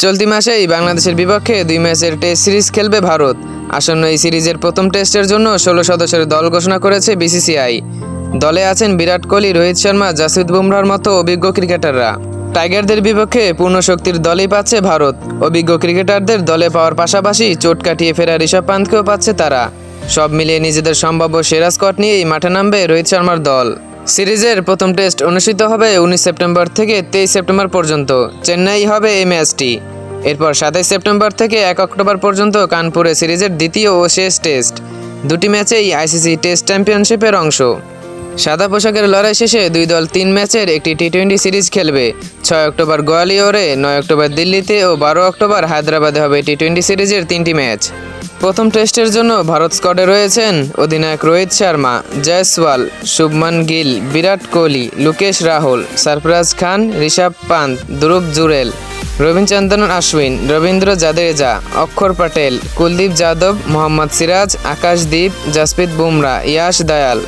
চলতি মাসেই বাংলাদেশের বিপক্ষে 2 ম্যাচের টেস্ট সিরিজ খেলবে ভারত। আসন্ন এই সিরিজের প্রথম টেস্টের জন্য 16 সদস্যের দল ঘোষণা করেছে বিসিসিআই। দলে আছেন বিরাট কোহলি, রোহিত শর্মা, জাসপ্রীত বুমরাহর মতো অভিজ্ঞ ক্রিকেটাররা। টাইগারদের বিপক্ষে পূর্ণ শক্তির দলই পাচ্ছে ভারত। অভিজ্ঞ ক্রিকেটারদের দলে পাওয়ার পাশাপাশি চোট কাটিয়ে ফেরা ঋষভ পান্থকেও পাচ্ছে তারা। সব মিলিয়ে নিজেদের সম্ভাব্য সেরা স্কোয়াড নিয়েই মাঠে নামবে রোহিত শর্মার দল। সিরিজের প্রথম টেস্ট অনুষ্ঠিত হবে 19 সেপ্টেম্বর থেকে 23 সেপ্টেম্বর পর্যন্ত। চেন্নাই হবে এই ম্যাচটি। এরপর 27 সেপ্টেম্বর থেকে 1 অক্টোবর পর্যন্ত কানপুরে সিরিজের দ্বিতীয় ও শেষ টেস্ট। দুটি ম্যাচেই আইসিসি টেস্ট চ্যাম্পিয়নশিপের অংশ। সাদা পোশাকের লড়াই শেষে দুই দল 3 ম্যাচের একটি টি-20 সিরিজ খেলবে। 6 অক্টোবর গোয়ালিয়রে, 9 অক্টোবর দিল্লিতে ও 12 অক্টোবর হায়দ্রাবাদে হবে টি-20 সিরিজের 3টি ম্যাচ। প্রথম টেস্টের জন্য ভারত স্কোয়াডে রয়েছেন অধিনায়ক রোহিত শর্মা, জয়সওয়াল, শুভমান গিল, বিরাট কোহলি, লোকেশ রাহুল, সরফরাজ খান, ঋষভ পান্থ, ধ্রুব জুরেল, রবিচন্দ্রন অশ্বিন, রবীন্দ্র জাদেজা, অক্ষর পটেল, কুলদীপ যাদব, মোহাম্মদ সিরাজ, আকাশদীপ, জাসপ্রীত বুমরাহ, ইয়াশ দয়াল।